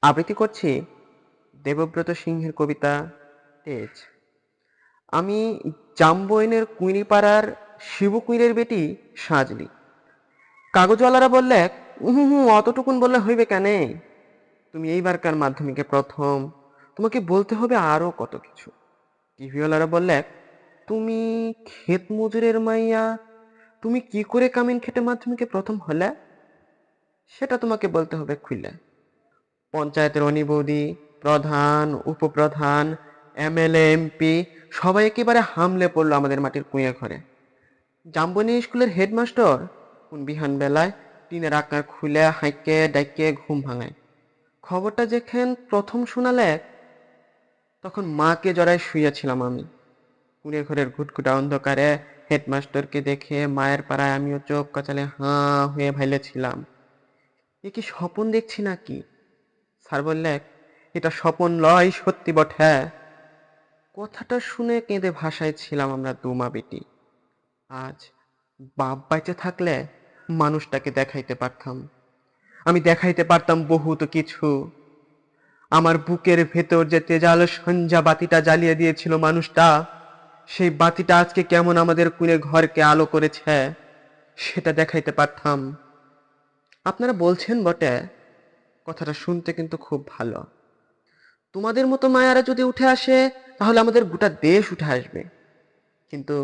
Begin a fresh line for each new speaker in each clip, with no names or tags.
আবৃত্তি করছি দেবব্রত সিংহের কবিতা তেজ। আমি জাম্বইনের কুইরিপাড়ার শিবু কুইরের বেটি সাজলি। কাগজওয়ালারা বললে, অতটুকুন বললে হইবে কেনে? তুমি এইবারকার মাধ্যমিকে প্রথম, তোমাকে বলতে হবে আরো কত কিছু। টিভিওয়ালারা বললে, তুমি ক্ষেত মজুরের মাইয়া, তুমি কি করে কামিন খেটে মাধ্যমিকে প্রথম হলে সেটা তোমাকে বলতে হবে খুলে। পঞ্চায়েতের অনিবৌদি, প্রধান, উপপ্রধান, এমএলএ, এমপি সবাই একেবারে হামলে পড়লো আমাদের মাটির কুঁয়ে ঘরে। জাম্বনি স্কুলের হেডমাস্টার কোন বিহান বেলায় টিনের আকার খুলে হাঁকে ডাইকে ঘুম ভাঙায়। খবরটা যেখান প্রথম শোনালে তখন মাকে জড়ায় শুয়েছিলাম আমি। কুঁড়ে ঘরের ঘুটঘুটা অন্ধকারে হেডমাস্টারকে দেখে মায়ের পাড়ায় আমিও চোখ কচালে হাঁ হয়ে ভাইলেছিলাম। এ কি স্বপন দেখছি নাকি? স্যার বললে, এটা স্বপন লয়, সত্যি বটে। কথাটা শুনে কেঁদে ভাষায় ছিলাম আমরা দুমা বেটি। আজ বাপ বাইচে থাকলে মানুষটাকে দেখাইতে পারতাম। আমি দেখাইতে পারতাম বহুত কিছু। আমার বুকের ভেতর যে তেজাল সঞ্জা বাতিটা জ্বালিয়ে দিয়েছিল মানুষটা, সেই বাতিটা আজকে কেমন আমাদের কুঁড়ে ঘরকে আলো করেছে সেটা দেখাইতে পারতাম। আপনারা বলছেন বটে, কথাটা শুনতে কিন্তু খুব ভালো। তোমাদের মতো মায়ারা যদি উঠে আসে তাহলে আমাদের গোটা দেশ উঠে আসবে। কিন্তু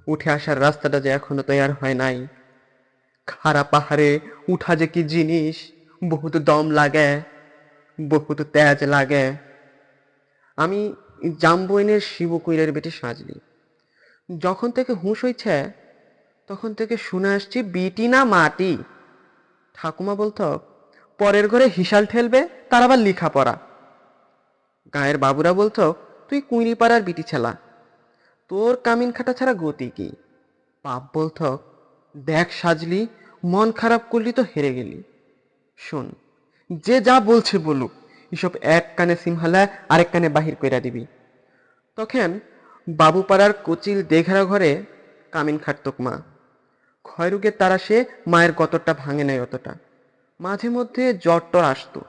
উঠে আসার রাস্তাটা যে এখনো তৈরি হয় নাই। খাড়া পাহাড়ে উঠা যে কি জিনিস, বহুত দম লাগে, বহুত তেজ লাগে। আমি জাম্বইনের শিবু কুইরের বেটি সাজলি। যখন থেকে হুঁশ হইছে তখন থেকে শুনে আসছি বিটি না মাটি। ঠাকুমা বলতো, পরের ঘরে হিসাল ঠেলবে তার আবার লিখা পড়া। গায়ের বাবুরা বলতো, তুই কুঁড়ি পাড়ার বিটি ছেলা, তোর কামিন খাটা ছাড়া গতি কি? বাপ বলতো, দেখ সাজলি, মন খারাপ করলি তো হেরে গেলি। শোন, যে যা বলছে বলুক, এসব এক কানে সিমহালা আরেক কানে বাহির কইরা দিবি। তখন বাবুপাড়ার কচিল দেঘারা ঘরে কামিন খাটতক মা। ক্ষয়রোগের তাড়াশে মায়ের গতরটা ভাঙে নাই অতটা। মাঝে মধ্যে জ্বর টর আসতো।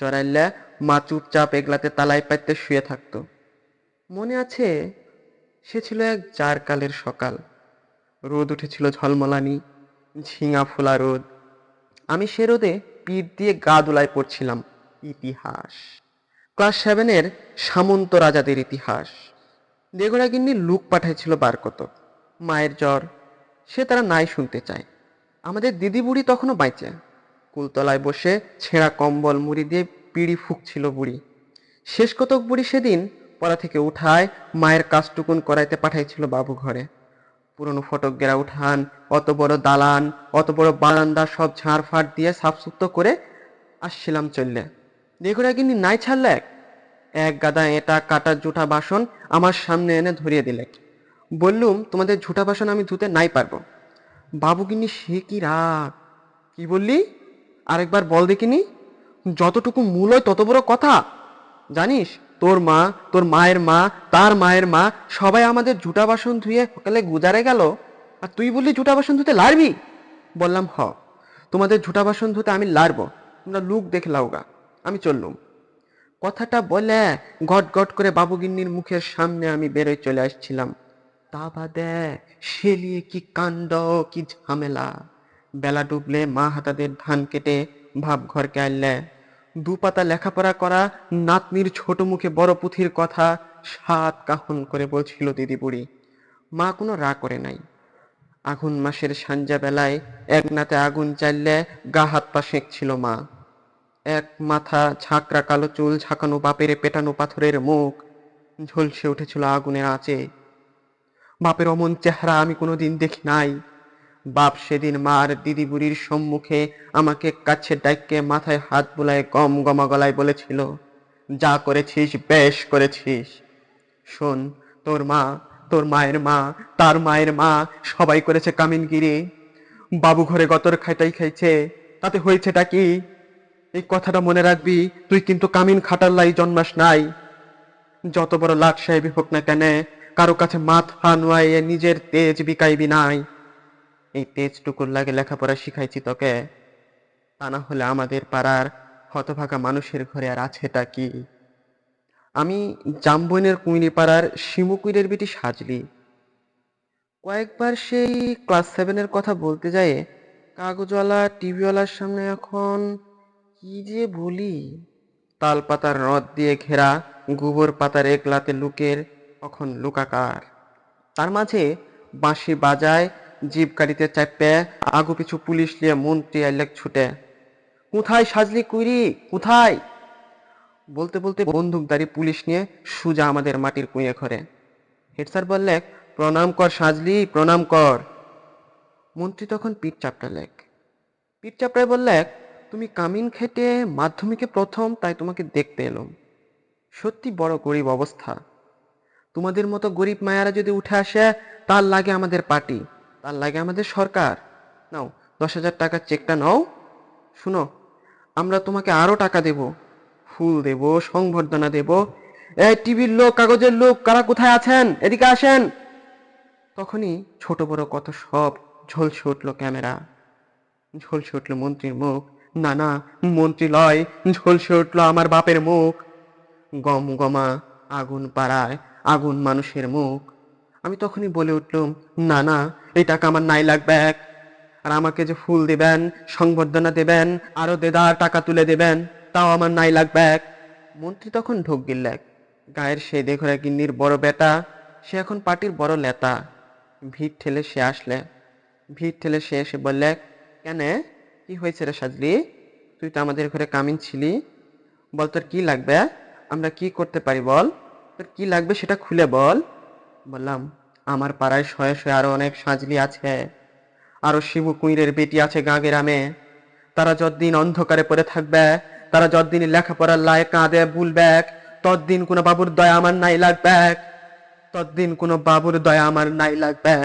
জরাইল্লা মা চুপচাপ এগলাতে তালাই পাইতে শুয়ে থাকতো। মনে আছে, সে ছিল এক জার কালের সকাল। রোদ উঠেছিল ঝলমলানি, ঝিঙা ফোলা রোদ। আমি সে রোদে পিঠ দিয়ে গা দুলায় পড়ছিলাম ইতিহাস। ক্লাস 7-এর সামন্ত রাজাদের ইতিহাস। দেগড়া গিন্নি লুক পাঠাইছিল বার কত। মায়ের জ্বর, সে তারা নাই শুনতে চায়। আমাদের দিদি বুড়ি তখনও বাইচে। কুলতলায় বসে ছেঁড়া কম্বল মুড়ি দিয়ে পিড়ি ফুঁকছিল বুড়ি। শেষ কতক বুড়ি সেদিন পড়া থেকে উঠায় মায়ের কাজটুকুন করাইতে পাঠাইছিল বাবু ঘরে। পুরনো ফটক গেরা উঠান, অত বড় দালান, অত বড় বারান্দা সব ঝাড় ফাড় দিয়ে সাফসুক্ত করে আসছিলাম চললে। দেগুড়া গিন্নি নাই ছাড়লে এক গাদা এঁটা কাটা জুটা বাসন আমার সামনে এনে ধরিয়ে দিলে। বললুম, তোমাদের ঝুটা বাসন আমি ধুতে নাই পারবো। বাবু গিন্নি সে কি রাগ! কি বললি? আরেকবার বল দেখিনি। যতটুকু মূল হয় তত বড় কথা। জানিস, তোর মা, তোর মায়ের মা, তার মায়ের মা সবাই আমাদের জুটা বাসন ধুয়ে সকালে গুজারে গেল, আর তুই বললি জুটা বাসন ধুতে লারবি? বললাম, তোমাদের জুটা বাসন ধুতে আমি লারবো, তোমরা লুক দেখে লাউগা। আমি চললুম। কথাটা বলে গট গট করে বাবুগিন্নির মুখের সামনে আমি বেরোয় চলে আসছিলাম। তা বাদে সেলিয়ে কি কাণ্ড, কি ঝামেলা! বেলা ডুবলে মা হাতাদের ধান কেটে ভাব ঘরকে আনলে। দুপাতা লেখাপড়া করা নাতনির ছোট মুখে বড় পুঁথির কথা সাত কাহন করে বলছিল দিদি বুড়ি। মা কোনো রাগ করে নাই। আগুন মাসের সাঞ্জা বেলায় এক নাতে আগুন জ্বাললে গা হাত পা সেঁকছিল মা। এক মাথা ঝাঁকড়া কালো চুল ঝাঁকানো বাপের পেটানো পাথরের মুখ ঝলসে উঠেছিল আগুনের আঁচে। বাপের অমন চেহারা আমি কোনোদিন দেখি নাই। বাপ সেদিন মার দিদি বুড়ির সম্মুখে আমাকে কাছে ডাইকে মাথায় হাত বুলায় গম গমা গলায় বলেছিল, যা করেছিস বেশ করেছিস। শোন, তোর মা, তোর মায়ের মা, তার মায়ের মা সবাই করেছে কামিনগিরি। বাবু ঘরে গতর খাইটাই খাইছে, তাতে হয়েছেটা কি? এই কথাটা মনে রাখবি, তুই কিন্তু কামিন খাটার লাই জন্মাস নাই। যত বড় লাট সাহেবই হোক না কেন, কারো কাছে মাথা নোয়াইয়ে নিজের তেজ বিকাইবি নাই। এই তেজটুকুর লাগে লেখাপড়া শিখাইছি তোকে, তা না হলে আমাদের পাড়ার হতভাগা মানুষের ঘরে আর আছেটা কি? আমি জামবনের কুইরিপাড়ার শিমু কুইরের বেটি সাজলি। কয়েকবার সেই ক্লাস সেভেনের কথা বলতে যায় কাগজওয়ালা টিভিওয়ালার সামনে এখন কি যে বলি। তাল পাতার রদ দিয়ে ঘেরা গোবর পাতার একলাতে লুকের এখন লুকাকার। তার মাঝে বাঁশি বাজায়, জিপ গাড়িতে চাপে আগু পিছু পুলিশ নিয়ে মন্ত্রী আইলেক ছুটে। কোথায় সাজলি কুইরি, কোথায়? বলতে বলতে বন্দুকধারী পুলিশ নিয়ে সুজা আমাদের মাটির কুঁয়ে ঘরে। হেড স্যার বললে, প্রণাম কর সাজলি, প্রণাম কর। মন্ত্রী তখন পিঠ চাপটালেক। পিঠ চাপড়ায় বললে, তুমি কামিন খেটে মাধ্যমিকে প্রথম, তাই তোমাকে দেখতে এলাম। সত্যি বড় গরিব অবস্থা। তোমাদের মতো গরিব মায়ারা যদি উঠে আসে, তার লাগে আমাদের পার্টি, তার লাগে আমাদের সরকার। নাও 10,000 টাকার চেকটা নাও। শুনো, আমরা তোমাকে আরো টাকা দেব, ফুল দেব, সংবর্ধনা দেব। এই টিভির লোক, কাগজের লোক, কারা কোথায় আছেন, এদিকে আসেন। তখনই ছোট বড় কত সব ঝলসে উঠলো ক্যামেরা, ঝলসে উঠলো মন্ত্রীর মুখ। না না, মন্ত্রী লয়, ঝলসে উঠলো আমার বাপের মুখ। গম গমা আগুন পাড়ায় আগুন মানুষের মুখ। আমি তখনই বলে উঠলুম, না না, এই টাকা আমার নাই লাগবে এক। আর আমাকে যে ফুল দেবেন, সংবর্ধনা দেবেন, আরো দেদার টাকা তুলে দেবেন, তাও আমার নাই লাগবে এক। মন্ত্রী তখন ঢোক গিললেক। গায়ের সেই দেখরা গিন্নির বড় বেটা, সে এখন পার্টির বড় নেতা। ভিড় ঠেলে সে আসলে, ভিড় ঠেলে সে এসে বললে, কেন, কি হয়েছে রে সাজলি? তুই তো আমাদের ঘরে কামিন ছিলি, বল তোর কি লাগবে, আমরা কি করতে পারি বল, তোর কি লাগবে সেটা খুলে বল। বললাম, আমার পাড়ায় শয়ে শয়ে আরো অনেক সাজলি আছে, আরো শিবু কুইরের বেটি আছে গাঁ গ্রামে। তারা যতদিন অন্ধকারে পড়ে থাকবে, তারা যতদিন লেখাপড়ার লাই কাঁদে বুলবে, ততদিন কোনো বাবুর দয়া আমার নাই লাগবে, ততদিন কোনো বাবুর দয়া আমার নাই লাগবে।